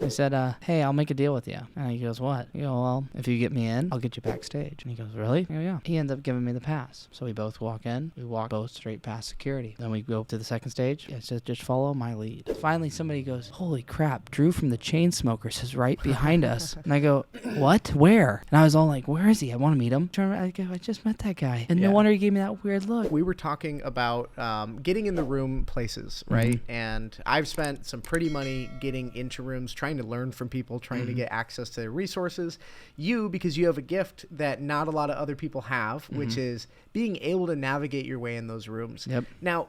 I said, hey, I'll make a deal with you. And he goes, what? I go, well, if you get me in, I'll get you backstage. And he goes, really? I go, yeah. He ends up giving me the pass. So we both walk in. We walk both straight past security. Then we go to the second stage. It says, just follow my lead. Finally, somebody goes, holy crap, Drew from the Chainsmokers is right behind us. And I go, what? Where? And I was all like, where is he? I want to meet him. I go, I just met that guy. And no wonder he gave me that weird look. We were talking about getting in the room places, right? Mm-hmm. And I've spent some pretty money getting into rooms, trying to learn from people, trying to get access to their resources. You, because you have a gift that not a lot of other people have, which is being able to navigate your way in those rooms. Yep. Now,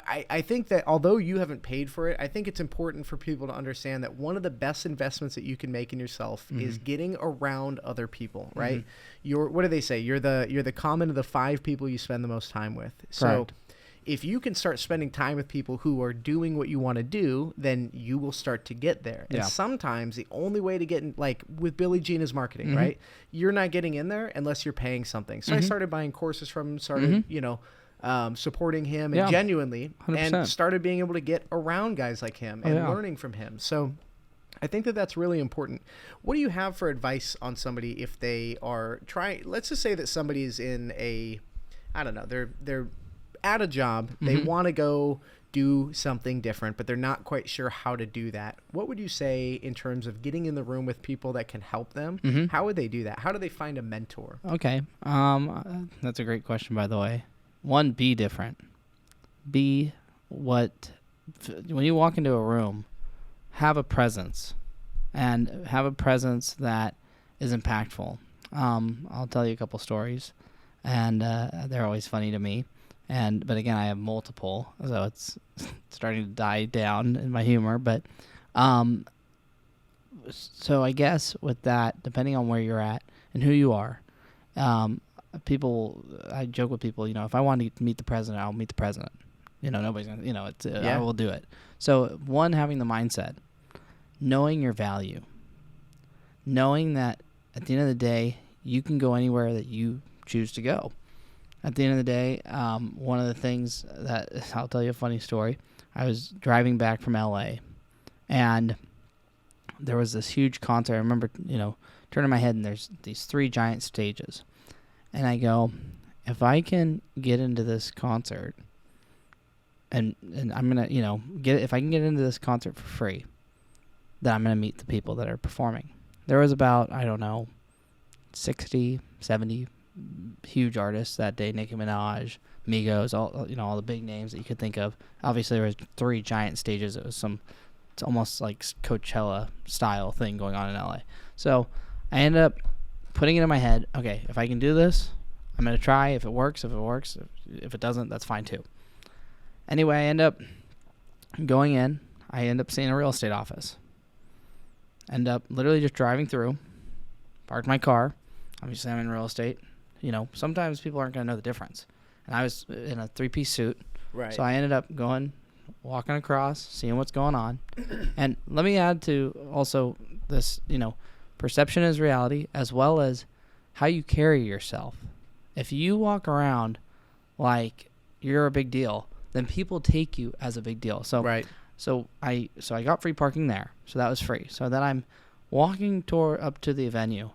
I think that although you haven't paid for it, I think it's important for people to understand that one of the best investments that you can make in yourself is getting around other people, right? What do they say? You're the common of the 5 people you spend the most time with. So Correct. If you can start spending time with people who are doing what you want to do, then you will start to get there. And sometimes the only way to get in, like with Billie Jean is marketing, right? You're not getting in there unless you're paying something. So I started buying courses from him, started, supporting him and genuinely 100%. and started being able to get around guys like him and learning from him. So I think that that's really important. What do you have for advice on somebody if they are trying, let's just say that somebody's in they're at a job, they want to go do something different, but they're not quite sure how to do that. What would you say in terms of getting in the room with people that can help them? How would they do that? How do they find a mentor? Okay. That's a great question, by the way. 1, be different. When you walk into a room, have a presence, and have a presence that is impactful. I'll tell you a couple stories, and they're always funny to me. But again, I have multiple, so it's starting to die down in my humor. But so I guess with that, depending on where you're at and who you are, I joke with people, if I want to meet the president, I'll meet the president. Nobody's gonna, I will do it. So 1, having the mindset, knowing your value, knowing that at the end of the day, you can go anywhere that you choose to go. At the end of the day, one of the things that, I'll tell you a funny story. I was driving back from LA, and there was this huge concert. I remember, turning my head, and there's these 3 giant stages. And I go, if I can get into this concert, and I'm going to, if I can get into this concert for free, then I'm going to meet the people that are performing. There was about, 60, 70 huge artists that day. Nicki Minaj, Migos, all the big names that you could think of. Obviously, there was 3 giant stages. It's almost like Coachella style thing going on in LA. So I ended up putting it in my head, okay, if I can do this, I'm going to try. If it works. If it doesn't, that's fine too. Anyway, I end up going in. I end up seeing a real estate office. End up literally just driving through, parked my car. Obviously, I'm in real estate. Sometimes people aren't going to know the difference. And I was in a 3-piece suit. Right. So I ended up walking across, seeing what's going on. And let me add to also this, perception is reality, as well as how you carry yourself. If you walk around like you're a big deal, then people take you as a big deal. So right. So I got free parking there. So that was free. So then I'm walking up to the venue,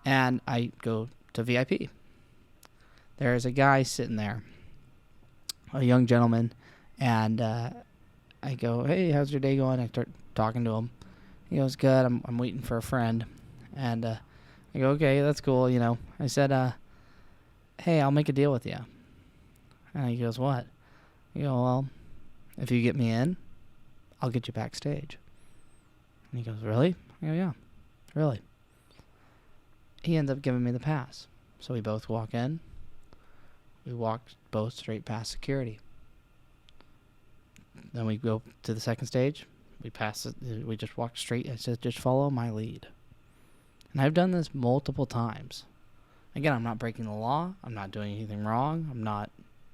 and I go to VIP. There's a guy sitting there, a young gentleman, and I go, hey, how's your day going? I start talking to him. He goes, good. I'm waiting for a friend. And I go, okay, that's cool. I said, hey, I'll make a deal with you. And he goes, what? I go, well, if you get me in, I'll get you backstage. And he goes, really? I go, yeah, really. He ends up giving me the pass. So we both walk in. We walk both straight past security. Then we go to the second stage. We pass it. We just walk straight. I said, just follow my lead. And I've done this multiple times. Again, I'm not breaking the law. I'm not doing anything wrong. I'm not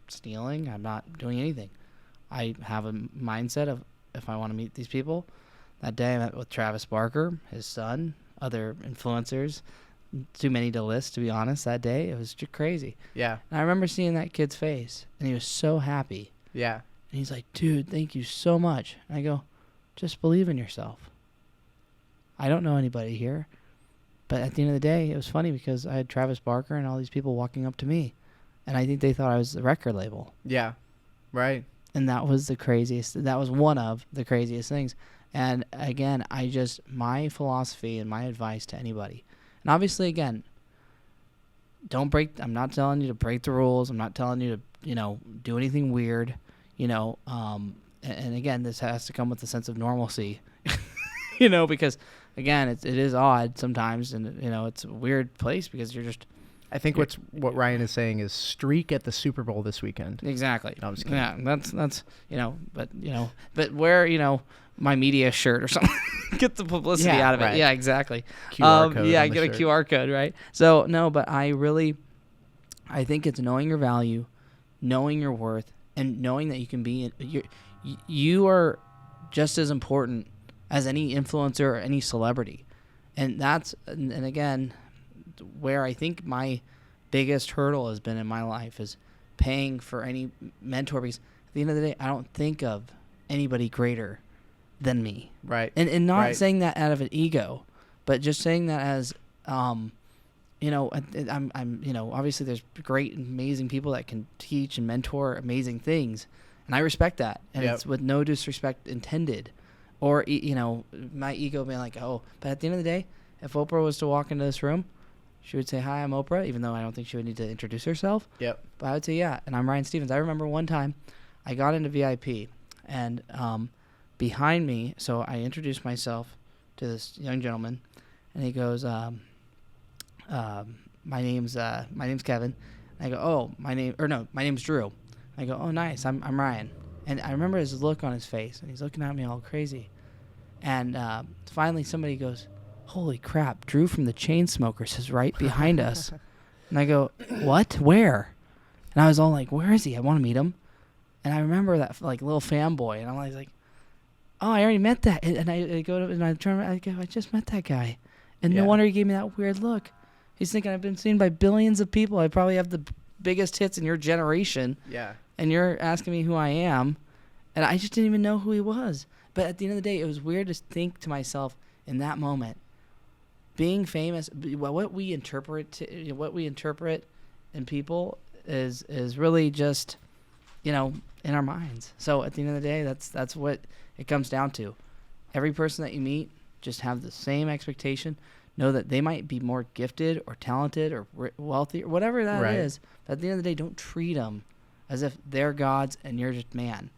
stealing. I'm not doing anything. I have a mindset of if I want to meet these people. That day I met with Travis Barker, his son, other influencers. Too many to list, to be honest, that day. It was just crazy. Yeah. And I remember seeing that kid's face, and he was so happy. Yeah. And he's like, dude, thank you so much. And I go, just believe in yourself. I don't know anybody here. But at the end of the day, it was funny because I had Travis Barker and all these people walking up to me. And I think they thought I was the record label. Yeah, right. And that was the craziest. That was one of the craziest things. And again, my philosophy and my advice to anybody. And obviously, again, I'm not telling you to break the rules. I'm not telling you to, do anything weird, and again, this has to come with a sense of normalcy, because again, it is odd sometimes, and it's a weird place because you're just. I think what Ryan is saying is streak at the Super Bowl this weekend. Exactly. No, I'm just kidding. Yeah, that's but wear my media shirt or something. Get the publicity out of it. Right. Yeah, exactly. QR code. Yeah, get a QR code, right? So no, but I think it's knowing your value, knowing your worth, and knowing that you can be you are just as important as any influencer or any celebrity, and again, where I think my biggest hurdle has been in my life is paying for any mentor, because at the end of the day, I don't think of anybody greater than me. Right. And not right. saying that out of an ego, but just saying that as, I'm obviously there's great, amazing people that can teach and mentor amazing things. And I respect that. And it's with no disrespect intended. Or, my ego being like, oh, but at the end of the day, if Oprah was to walk into this room, she would say, hi, I'm Oprah, even though I don't think she would need to introduce herself. Yep. But I would say, yeah, and I'm Ryan Stevens. I remember one time I got into VIP, and behind me, so I introduced myself to this young gentleman, and he goes, my name's Kevin. And I go, oh, my name's Drew. I go, oh, nice, I'm Ryan. And I remember his look on his face, and he's looking at me all crazy. And finally somebody goes, holy crap, Drew from the Chainsmokers is right behind us. And I go, what? Where? And I was all like, where is he? I want to meet him. And I remember that little fanboy, and I'm like, oh, I already met that. And I go to, and I turn around, I go, I just met that guy. And no wonder he gave me that weird look. He's thinking I've been seen by billions of people. I probably have the biggest hits in your generation. Yeah. And you're asking me who I am. And I just didn't even know who he was. But at the end of the day, it was weird to think to myself in that moment, being famous, what we interpret in people is really just, in our minds. So at the end of the day, that's what it comes down to. Every person that you meet, just have the same expectation. Know that they might be more gifted or talented or wealthy or whatever that is. But at the end of the day, don't treat them as if they're gods and you're just man.